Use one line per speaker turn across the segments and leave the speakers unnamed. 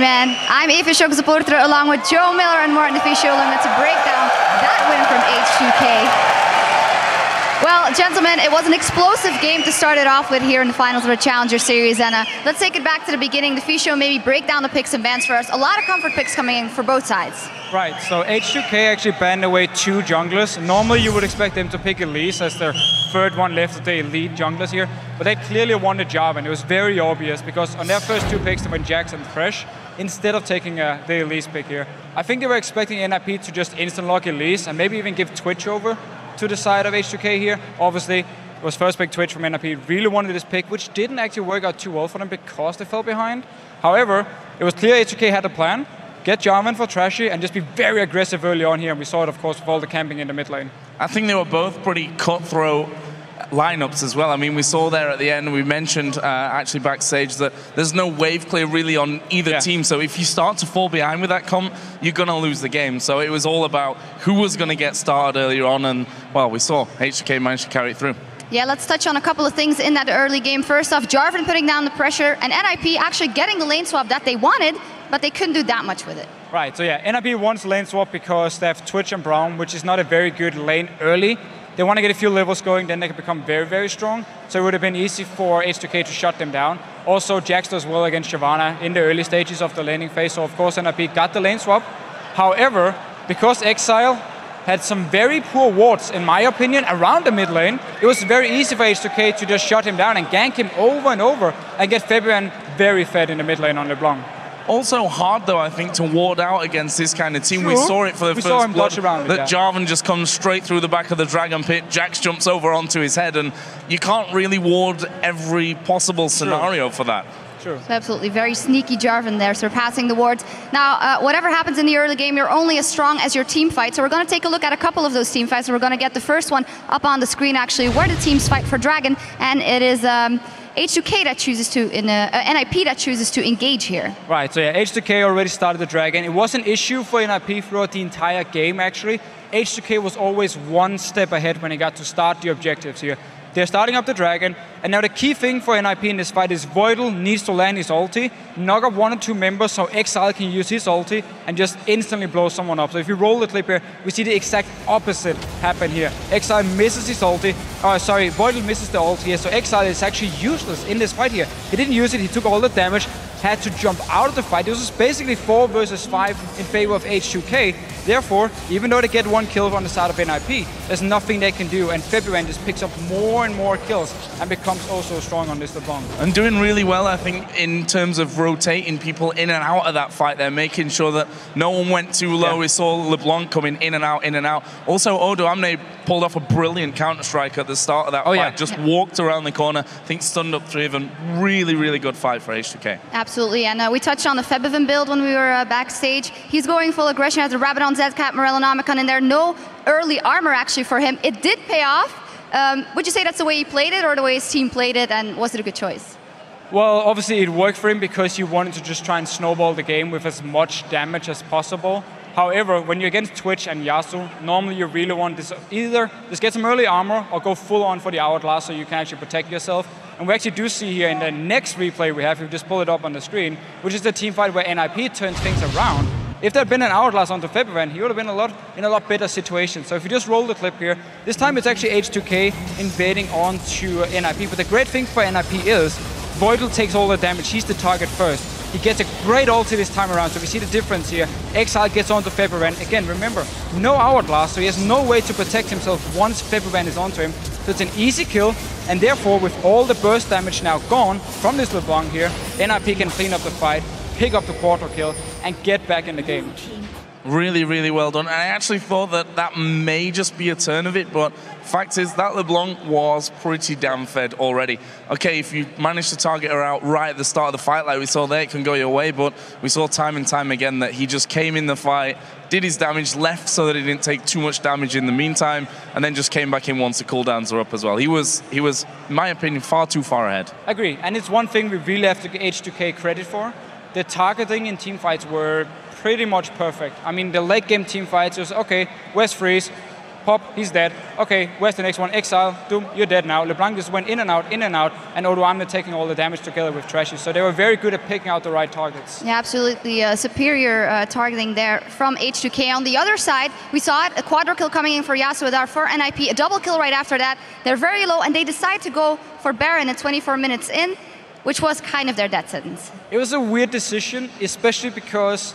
man. I'm EpicSkillshot supporter along with Joe Miller and Martin Fischer-Limit to break down that win from H2k. Well, gentlemen, it was an explosive game to start it off with here in the finals of the Challenger Series. And let's take it back to the beginning. The Fischer, maybe break down the picks and bans for us. A lot of comfort picks coming in for both sides.
Right, so H2k actually banned away 2 junglers. Normally you would expect them to pick Elise as their third one left of the elite junglers here, but they clearly wanted Jarvan. It was very obvious because on their first 2 picks they went Jax and Thresh instead of taking the Elise pick here. I think they were expecting NIP to just instant lock Elise and maybe even give Twitch over to the side of H2k here. Obviously, it was first pick Twitch from NIP, really wanted this pick, which didn't actually work out too well for them because they fell behind. However, it was clear H2k had a plan. Get Jarvan for Trashy and just be very aggressive early on here. And we saw it, of course, with all the camping in the mid lane.
I think they were both pretty cutthroat lineups as well. I mean, we saw there at the end, we mentioned actually backstage that there's no wave clear really on either team. So if you start to fall behind with that comp, you're going to lose the game. So it was all about who was going to get started earlier on. And, well, we saw H2k managed to carry it through.
Yeah, let's touch on a couple of things in that early game. First off, Jarvan putting down the pressure and NIP actually getting the lane swap that they wanted, but they couldn't do that much with it.
Right, so yeah, NIP wants lane swap because they have Twitch and Braum, which is not a very good lane early. They want to get a few levels going, then they can become very, very strong. So it would have been easy for H2k to shut them down. Also, Jax does well against Shyvana in the early stages of the laning phase, so of course NIP got the lane swap. However, because Exile had some very poor wards, in my opinion, around the mid lane, it was very easy for H2k to just shut him down and gank him over and over and get Fabian very fed in the mid lane on LeBlanc.
Also hard, though, I think, to ward out against this kind of team. True. We saw it for the first blood, that Jarvan just comes straight through the back of the Dragon Pit, Jax jumps over onto his head, and you can't really ward every possible scenario for that.
True.
So absolutely, very sneaky Jarvan there, surpassing the wards. Now, whatever happens in the early game, you're only as strong as your team fight. So we're going to take a look at a couple of those team fights. So we're going to get the first one up on the screen, actually, where the teams fight for Dragon, and it is H2k that chooses to, NIP that chooses to engage here.
Right, so yeah, H2k already started the Dragon. It was an issue for NIP throughout the entire game, actually. H2k was always one step ahead when it got to start the objectives here. They're starting up the Dragon, and now the key thing for NIP in this fight is Voidal needs to land his ulti, knock up 1 or 2 members so Exile can use his ulti and just instantly blow someone up. So if you roll the clip here, we see the exact opposite happen here. Exile misses his ulti, Voidal misses the ulti here, so Exile is actually useless in this fight here. He didn't use it, he took all the damage, had to jump out of the fight. This was basically 4 versus 5 in favor of H2k. Therefore, even though they get 1 kill on the side of NIP, there's nothing they can do, and Fabian just picks up more and more kills and becomes also strong on this LeBlanc.
And doing really well, I think, in terms of rotating people in and out of that fight there, making sure that no one went too low. We saw LeBlanc coming in and out, in and out. Also, Odo Amne pulled off a brilliant counter-strike at the start of that fight. Just walked around the corner, I think stunned up 3 of them. Really, really good fight for H2k.
Absolutely, and we touched on the Febiven build when we were backstage. He's going full aggression, has a Rabadon, Zedcat, Morellonomicon in there. No early armor, actually, for him. It did pay off. Would you say that's the way he played it or the way his team played it, and was it a good choice?
Well, obviously it worked for him because you wanted to just try and snowball the game with as much damage as possible. However, when you're against Twitch and Yasuo, normally you really want this either just get some early armor or go full on for the Hourglass so you can actually protect yourself. And we actually do see here in the next replay we have, if you just pull it up on the screen, which is the team fight where NIP turns things around. If there had been an Hourglass onto Fabian, he would have been in a lot better situation. So if you just roll the clip here, this time it's actually H2k invading onto NIP. But the great thing for NIP is Voidal takes all the damage. He's the target first. He gets a great ulti this time around, so we see the difference here. Exile gets onto Fabian. Again, remember, no Hourglass, so he has no way to protect himself once Fabian is onto him. So it's an easy kill, and therefore, with all the burst damage now gone from this LeBlanc here, NIP can clean up the fight, pick up the quarter kill, and get back in the game.
Really, really well done. And I actually thought that that may just be a turn of it, but fact is that LeBlanc was pretty damn fed already. Okay, if you manage to target her out right at the start of the fight like we saw there, it can go your way, but we saw time and time again that he just came in the fight, did his damage, left so that he didn't take too much damage in the meantime, and then just came back in once the cooldowns were up as well. He was, in my opinion, far too far ahead.
Agree, and it's one thing we really have to give H2k credit for. The targeting in teamfights were pretty much perfect. I mean, the late game teamfights was, okay, where's Freeze? Pop, he's dead. Okay, where's the next one? Exile, Doom, you're dead now. LeBlanc just went in and out, and Odoamne taking all the damage together with Trashy. So they were very good at picking out the right targets.
Yeah, absolutely superior targeting there from H2k. On the other side, we saw it, a quadra kill coming in for Yasuo there for NIP, a double kill right after that. They're very low, and they decide to go for Baron at 24 minutes in, which was kind of their death sentence.
It was a weird decision, especially because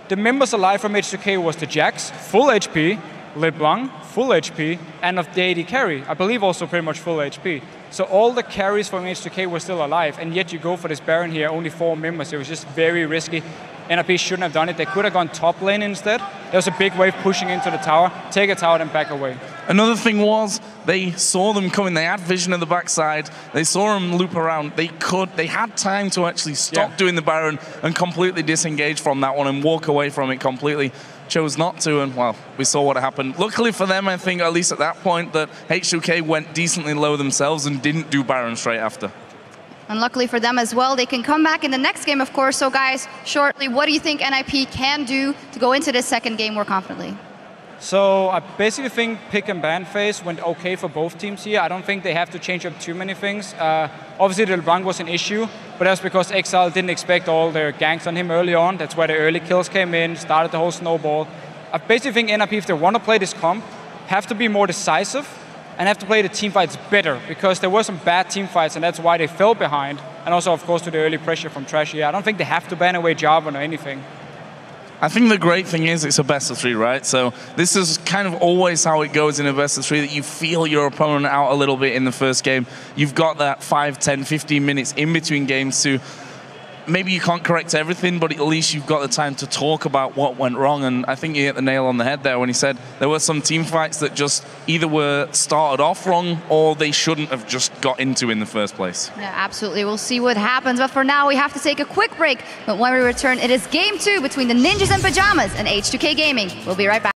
the members alive from H2k was the Jax, full HP, LeBlanc, full HP, and of the AD carry, I believe also pretty much full HP. So all the carries from H2k were still alive, and yet you go for this Baron here, only 4 members. It was just very risky. NIP shouldn't have done it. They could have gone top lane instead. There was a big wave pushing into the tower, take a tower and back away.
Another thing was, they saw them coming. They had vision of the backside. They saw them loop around. They had time to actually stop doing the Baron and completely disengage from that one and walk away from it completely. Chose not to, and well, we saw what happened. Luckily for them, I think, at least at that point, that H2k went decently low themselves and didn't do Baron straight after.
And luckily for them as well, they can come back in the next game, of course. So guys, shortly, what do you think NIP can do to go into this second game more confidently?
So I basically think pick and ban phase went okay for both teams here. I don't think they have to change up too many things. Obviously, the LeBlanc was an issue, but that's because Exile didn't expect all their ganks on him early on. That's where the early kills came in, started the whole snowball. I basically think NIP, if they want to play this comp, have to be more decisive and have to play the team fights better, because there were some bad team fights, and that's why they fell behind. And also, of course, to the early pressure from Trashy. I don't think they have to ban away Jarvan or anything.
I think the great thing is it's a best of 3, right? So this is kind of always how it goes in a best of 3, that you feel your opponent out a little bit in the first game. You've got that 5, 10, 15 minutes in between games to, maybe you can't correct everything, but at least you've got the time to talk about what went wrong. And I think you hit the nail on the head there when he said there were some team fights that just either were started off wrong or they shouldn't have just got into in the first place.
Yeah, absolutely. We'll see what happens. But for now, we have to take a quick break. But when we return, it is game 2 between the Ninjas and Pyjamas and H2k Gaming. We'll be right back.